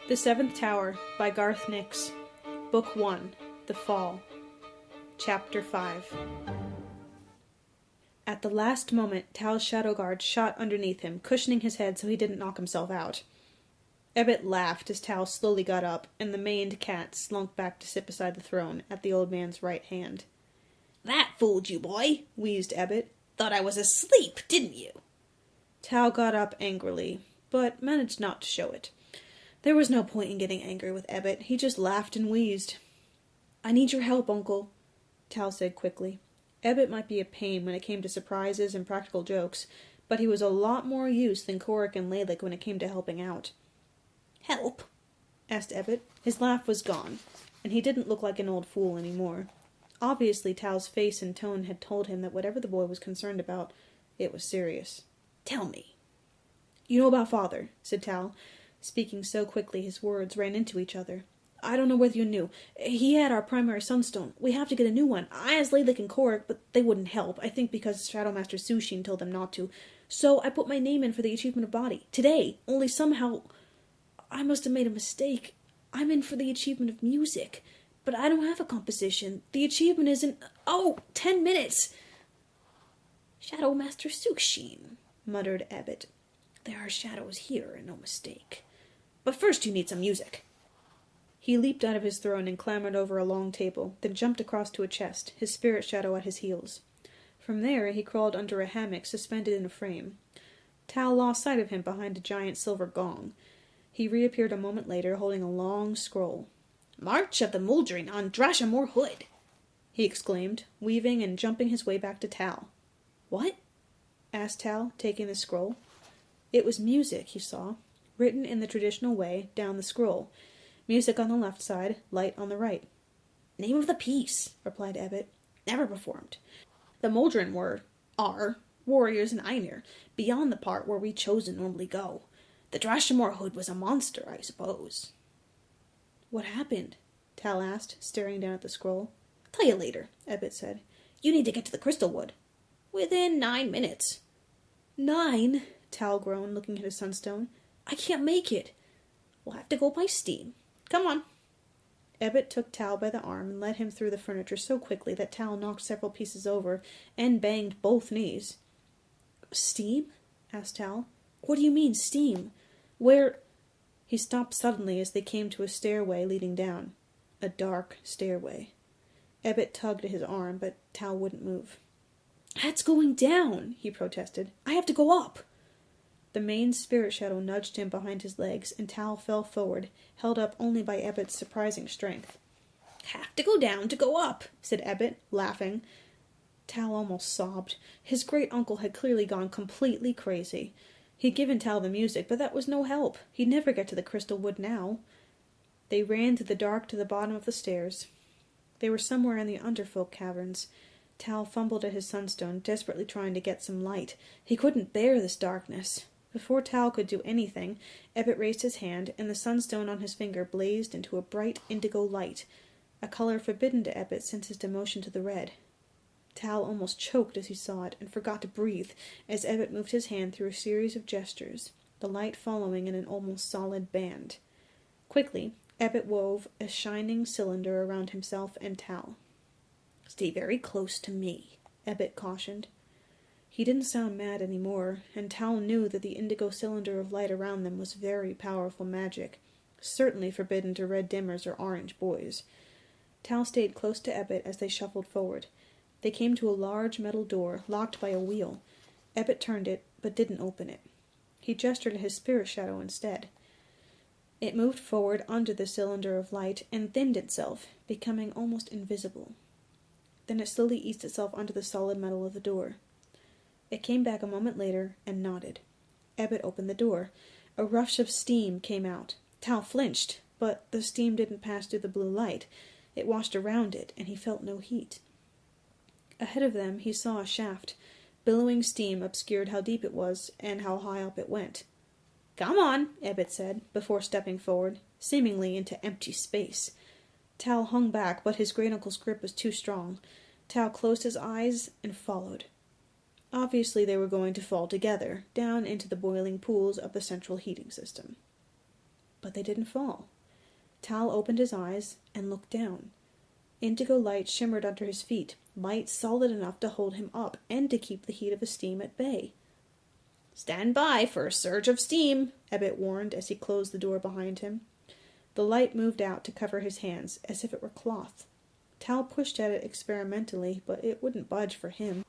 The Seventh Tower by Garth Nix. Book 1. The Fall. Chapter 5. At the last moment, Tal's shadow guard shot underneath him, cushioning his head so he didn't knock himself out. Ebbitt laughed as Tal slowly got up, and the maned cat slunk back to sit beside the throne, at the old man's right hand. "That fooled you, boy," wheezed Ebbitt. "Thought I was asleep, didn't you?" Tal got up angrily, but managed not to show it. There was no point in getting angry with Ebbitt. He just laughed and wheezed. "I need your help, Uncle," Tal said quickly. Ebbitt might be a pain when it came to surprises and practical jokes, but he was a lot more use than Korik and Lalick when it came to helping out. "Help?" asked Ebbitt. His laugh was gone, and he didn't look like an old fool any more. Obviously, Tal's face and tone had told him that whatever the boy was concerned about, it was serious. "Tell me." "You know about Father," said Tal, speaking so quickly his words ran into each other. "I don't know whether you knew. He had our primary sunstone. We have to get a new one. I asked Lalick and Korik, but they wouldn't help, I think because Shadow Master Sushin told them not to. So I put my name in for the Achievement of Body. Today. Only somehow I must have made a mistake. I'm in for the Achievement of Music. But I don't have a composition. The achievement is in 10 minutes. "Shadow Master Sushin," muttered Ebbitt. "There are shadows here, and no mistake. But first you need some music." He leaped out of his throne and clambered over a long table, then jumped across to a chest, his spirit shadow at his heels. From there he crawled under a hammock suspended in a frame. Tal lost sight of him behind a giant silver gong. He reappeared a moment later, holding a long scroll. "March of the Muldrin on Drashamore Hood," he exclaimed, weaving and jumping his way back to Tal. "What?" asked Tal, taking the scroll. It was music, he saw, written in the traditional way, down the scroll. Music on the left side, light on the right. "Name of the piece," replied Ebbitt. "Never performed. The Muldrin are warriors in Einir, beyond the part where we chosen normally go. The Drashamore Hood was a monster, I suppose." "What happened?" Tal asked, staring down at the scroll. "Tell you later," Ebbitt said. "You need to get to the Crystal Wood. Within 9 minutes. 9? Tal groaned, looking at his sunstone. "I can't make it." "We'll have to go by steam. Come on." Ebbitt took Tal by the arm and led him through the furniture so quickly that Tal knocked several pieces over and banged both knees. "Steam?" asked Tal. "What do you mean, steam? Where—" He stopped suddenly as they came to a stairway leading down. A dark stairway. Ebbitt tugged at his arm, but Tal wouldn't move. "That's going down," he protested. "I have to go up." The main spirit shadow nudged him behind his legs, and Tal fell forward, held up only by Ebbitt's surprising strength. "Have to go down to go up," said Ebbitt, laughing. Tal almost sobbed. His great-uncle had clearly gone completely crazy. He'd given Tal the music, but that was no help. He'd never get to the Crystal Wood now. They ran through the dark to the bottom of the stairs. They were somewhere in the Underfolk caverns. Tal fumbled at his sunstone, desperately trying to get some light. He couldn't bear this darkness. Before Tal could do anything, Ebbitt raised his hand, and the sunstone on his finger blazed into a bright indigo light, a color forbidden to Ebbitt since his demotion to the red. Tal almost choked as he saw it, and forgot to breathe, as Ebbitt moved his hand through a series of gestures, the light following in an almost solid band. Quickly, Ebbitt wove a shining cylinder around himself and Tal. "Stay very close to me," Ebbitt cautioned. He didn't sound mad any more, and Tal knew that the indigo cylinder of light around them was very powerful magic, certainly forbidden to red dimmers or orange boys. Tal stayed close to Ebbitt as they shuffled forward. They came to a large metal door, locked by a wheel. Ebbitt turned it, but didn't open it. He gestured at his spirit shadow instead. It moved forward under the cylinder of light and thinned itself, becoming almost invisible. Then it slowly eased itself onto the solid metal of the door. It came back a moment later and nodded. Ebbitt opened the door. A rush of steam came out. Tal flinched, but the steam didn't pass through the blue light. It washed around it, and he felt no heat. Ahead of them he saw a shaft. Billowing steam obscured how deep it was and how high up it went. "Come on," Ebbitt said, before stepping forward, seemingly into empty space. Tal hung back, but his great-uncle's grip was too strong. Tal closed his eyes and followed. Obviously they were going to fall together, down into the boiling pools of the central heating system. but they didn't fall. Tal opened his eyes and looked down. Indigo light shimmered under his feet, light solid enough to hold him up and to keep the heat of his steam at bay. "Stand by for a surge of steam," Ebbitt warned as he closed the door behind him. The light moved out to cover his hands, as if it were cloth. Tal pushed at it experimentally, but it wouldn't budge for him.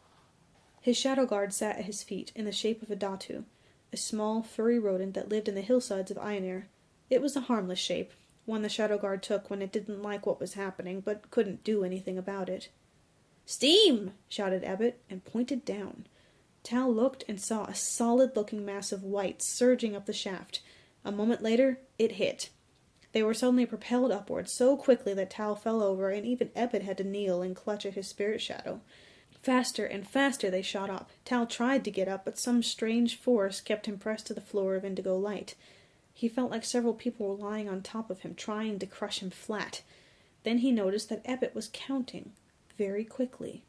His shadow guard sat at his feet, in the shape of a datu, a small, furry rodent that lived in the hillsides of Einir. It was a harmless shape, one the shadow guard took when it didn't like what was happening, but couldn't do anything about it. "Steam!" shouted Ebbitt, and pointed down. Tal looked and saw a solid-looking mass of white surging up the shaft. A moment later, it hit. They were suddenly propelled upward so quickly that Tal fell over, and even Ebbitt had to kneel and clutch at his spirit shadow. Faster and faster they shot up. Tal tried to get up, but some strange force kept him pressed to the floor of indigo light. He felt like several people were lying on top of him, trying to crush him flat. Then he noticed that Ebbitt was counting, very quickly.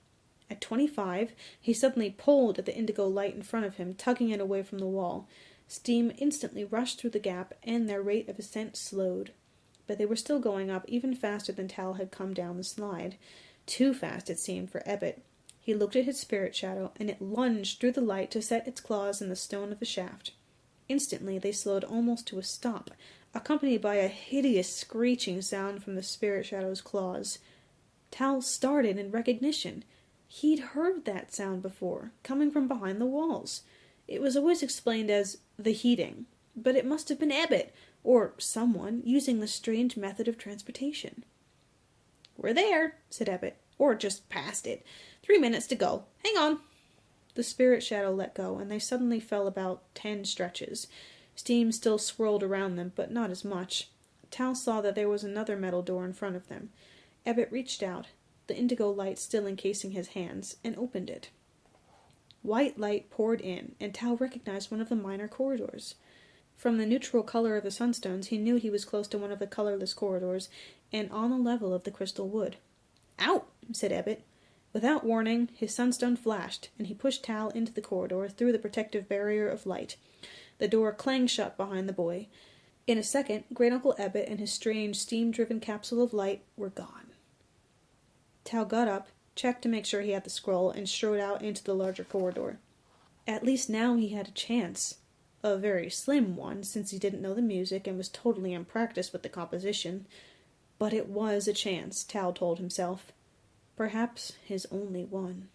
At 25, he suddenly pulled at the indigo light in front of him, tugging it away from the wall. Steam instantly rushed through the gap, and their rate of ascent slowed. But they were still going up even faster than Tal had come down the slide. Too fast, it seemed, for Ebbitt. He looked at his spirit shadow, and it lunged through the light to set its claws in the stone of the shaft. Instantly they slowed almost to a stop, accompanied by a hideous screeching sound from the spirit shadow's claws. Tal started in recognition. He'd heard that sound before, coming from behind the walls. It was always explained as the heating, but it must have been Ebbitt, or someone, using the strange method of transportation. "We're there," said Ebbitt, "or just past it. 3 minutes to go. Hang on." The spirit shadow let go, and they suddenly fell about 10 stretches. Steam still swirled around them, but not as much. Tal saw that there was another metal door in front of them. Ebbitt reached out, the indigo light still encasing his hands, and opened it. White light poured in, and Tal recognized one of the minor corridors. From the neutral color of the sunstones, he knew he was close to one of the colorless corridors, and on the level of the crystal wood. "Out!" said Ebbitt. Without warning, his sunstone flashed, and he pushed Tal into the corridor through the protective barrier of light. The door clanged shut behind the boy. In a second, Great Uncle Ebbitt and his strange steam-driven capsule of light were gone. Tal got up, checked to make sure he had the scroll, and strode out into the larger corridor. At least now he had a chance. A very slim one, since he didn't know the music and was totally unpracticed with the composition. But it was a chance, Tal told himself. Perhaps his only one.